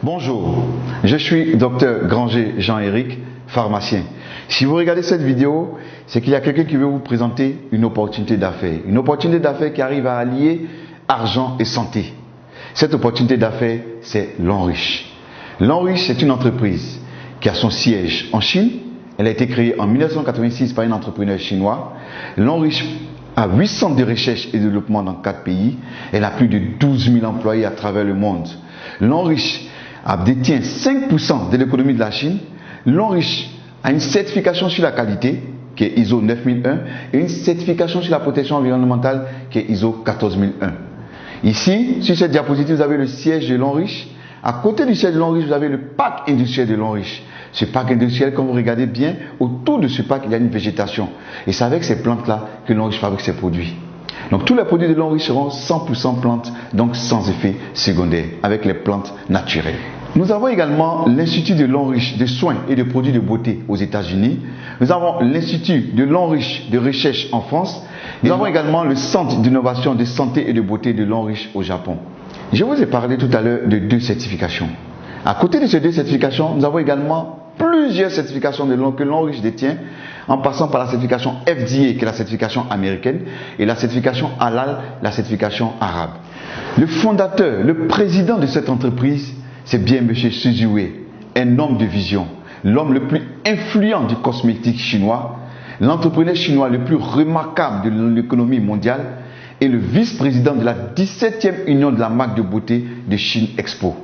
Bonjour, je suis Dr Granger Jean-Éric, pharmacien. Si vous regardez cette vidéo, c'est qu'il y a quelqu'un qui veut vous présenter une opportunité d'affaires. Une opportunité d'affaires qui arrive à allier argent et santé. Cette opportunité d'affaires, c'est Lonrich. Lonrich, c'est une entreprise qui a son siège en Chine. Elle a été créée en 1986 par un entrepreneur chinois. Lonrich a 8 centres de recherche et de développement dans 4 pays. Elle a plus de 12 000 employés à travers le monde. Lonrich détient 5% de l'économie de la Chine. Lonrich a une certification sur la qualité qui est ISO 9001 et une certification sur la protection environnementale qui est ISO 14001. Ici, sur cette diapositive, vous avez le siège de Lonrich. À côté du siège de Lonrich, vous avez le parc industriel de Lonrich. Ce parc industriel, quand vous regardez bien, autour de ce parc, il y a une végétation. Et c'est avec ces plantes-là que Lonrich fabrique ses produits. Donc tous les produits de Lonrich seront 100% plantes, donc sans effet secondaire, avec les plantes naturelles. Nous avons également l'Institut de Lonrich de soins et de produits de beauté aux États-Unis. Nous avons l'Institut de Lonrich de recherche en France. Nous avons également le Centre d'innovation de santé et de beauté de Lonrich au Japon. Je vous ai parlé tout à l'heure de 2 certifications. À côté de ces 2 certifications, nous avons également plusieurs certifications que Lonrich détient, en passant par la certification FDA, qui est la certification américaine, et la certification Halal, la certification arabe. Le fondateur, le président de cette entreprise, c'est bien M. Su Wei, un homme de vision, l'homme le plus influent du cosmétique chinois, l'entrepreneur chinois le plus remarquable de l'économie mondiale et le vice-président de la 17e union de la marque de beauté de Chine Expo.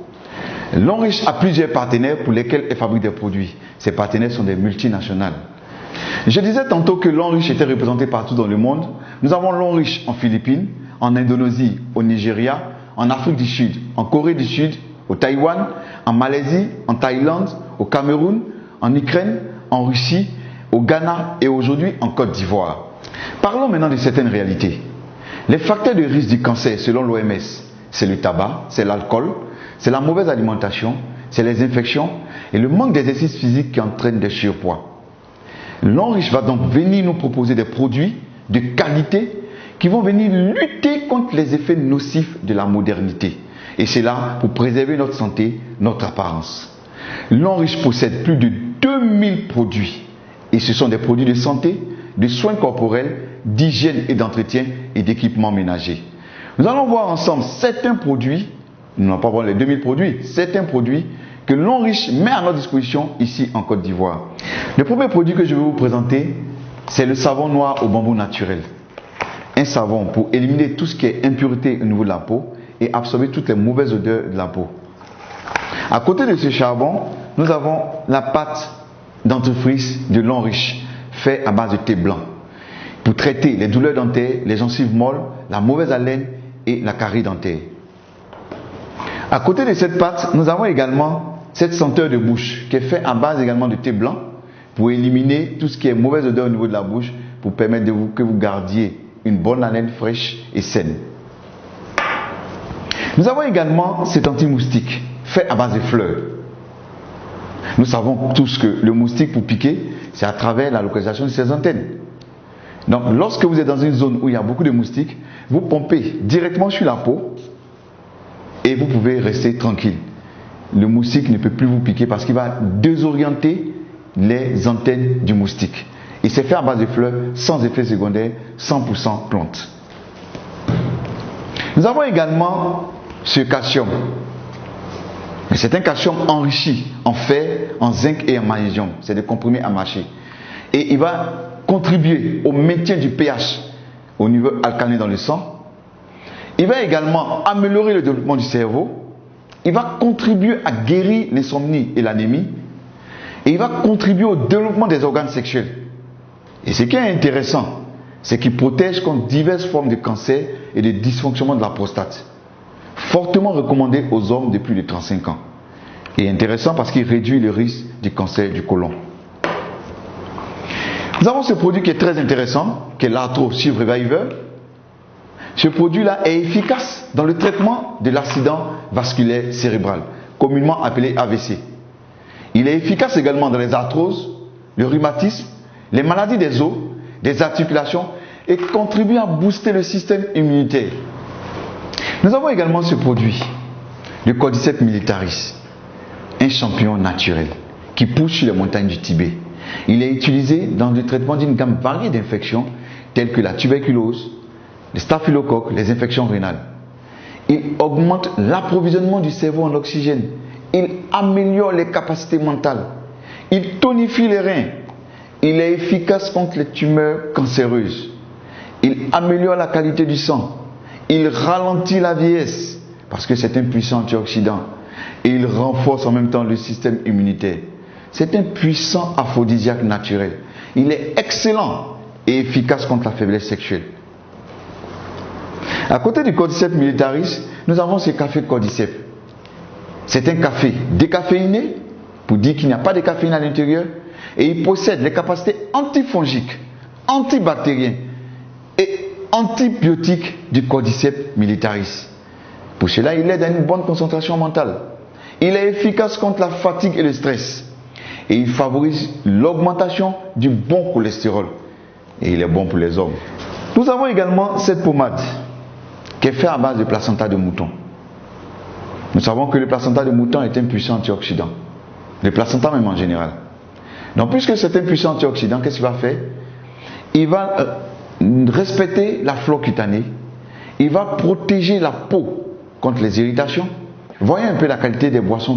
Lonrich a plusieurs partenaires pour lesquels elle fabrique des produits. Ces partenaires sont des multinationales. Je disais tantôt que Lonrich était représenté partout dans le monde. Nous avons Lonrich en Philippines, en Indonésie, au Nigeria, en Afrique du Sud, en Corée du Sud, au Taïwan, en Malaisie, en Thaïlande, au Cameroun, en Ukraine, en Russie, au Ghana et aujourd'hui en Côte d'Ivoire. Parlons maintenant de certaines réalités. Les facteurs de risque du cancer selon l'OMS, c'est le tabac, c'est l'alcool, c'est la mauvaise alimentation, c'est les infections et le manque d'exercice physique qui entraîne des surpoids. Lonrich va donc venir nous proposer des produits de qualité qui vont venir lutter contre les effets nocifs de la modernité. Et c'est là pour préserver notre santé, notre apparence. Lonrich possède plus de 2000 produits. Et ce sont des produits de santé, de soins corporels, d'hygiène et d'entretien et d'équipements ménagers. Nous allons voir ensemble certains produits, nous n'allons pas voir les 2000 produits, certains produits que Lonrich met à notre disposition ici en Côte d'Ivoire. Le premier produit que je vais vous présenter, c'est le savon noir au bambou naturel. Un savon pour éliminer tout ce qui est impureté au niveau de la peau et absorber toutes les mauvaises odeurs de la peau. À côté de ce charbon, nous avons la pâte dentifrice de Lonrich, faite à base de thé blanc, pour traiter les douleurs dentaires, les gencives molles, la mauvaise haleine et la carie dentaire. À côté de cette pâte, nous avons également cette senteur de bouche qui est faite à base également de thé blanc pour éliminer tout ce qui est mauvaise odeur au niveau de la bouche pour permettre que vous gardiez une bonne haleine fraîche et saine. Nous avons également cet anti-moustique fait à base de fleurs. Nous savons tous que le moustique pour piquer, c'est à travers la localisation de ses antennes. Donc lorsque vous êtes dans une zone où il y a beaucoup de moustiques, vous pompez directement sur la peau et vous pouvez rester tranquille. Le moustique ne peut plus vous piquer parce qu'il va désorienter les antennes du moustique. Et c'est fait à base de fleurs, sans effet secondaire, 100% plante. Nous avons également ce calcium. C'est un calcium enrichi en fer, en zinc et en magnésium. C'est des comprimés à mâcher. Et il va contribuer au maintien du pH au niveau alcalin dans le sang. Il va également améliorer le développement du cerveau. Il va contribuer à guérir l'insomnie et l'anémie. Et il va contribuer au développement des organes sexuels. Et ce qui est intéressant, c'est qu'il protège contre diverses formes de cancer et de dysfonctionnement de la prostate. Fortement recommandé aux hommes de plus de 35 ans. Et intéressant parce qu'il réduit le risque du cancer du côlon. Nous avons ce produit qui est très intéressant, qui est l'Arthro Shield Reviver. Ce produit-là est efficace dans le traitement de l'accident vasculaire cérébral, communément appelé AVC. Il est efficace également dans les arthroses, le rhumatisme, les maladies des os, des articulations et contribue à booster le système immunitaire. Nous avons également ce produit, le Cordyceps militaris. un champignon naturel qui pousse sur les montagnes du Tibet. Il est utilisé dans le traitement d'une gamme variée d'infections telles que la tuberculose, les staphylocoques, les infections rénales. Il augmente l'approvisionnement du cerveau en oxygène. Il améliore les capacités mentales. Il tonifie les reins. Il est efficace contre les tumeurs cancéreuses. Il améliore la qualité du sang. Il ralentit la vieillesse parce que c'est un puissant antioxydant. Et il renforce en même temps le système immunitaire. C'est un puissant aphrodisiaque naturel. Il est excellent et efficace contre la faiblesse sexuelle. À côté du Cordyceps militaris, nous avons ce café Cordyceps. C'est un café décaféiné, pour dire qu'il n'y a pas de caféine à l'intérieur, et il possède les capacités antifongiques, antibactériennes et antibiotiques du Cordyceps militaris. Pour cela, il aide à une bonne concentration mentale. Il est efficace contre la fatigue et le stress. Et il favorise l'augmentation du bon cholestérol. Et il est bon pour les hommes. Nous avons également cette pommade qui est faite à base de placenta de mouton. Nous savons que le placenta de mouton est un puissant antioxydant. Le placenta même en général. Donc puisque c'est un puissant antioxydant, qu'est-ce qu'il va faire? Il va respecter la flore cutanée. Il va protéger la peau contre les irritations. Voyez un peu la qualité des boissons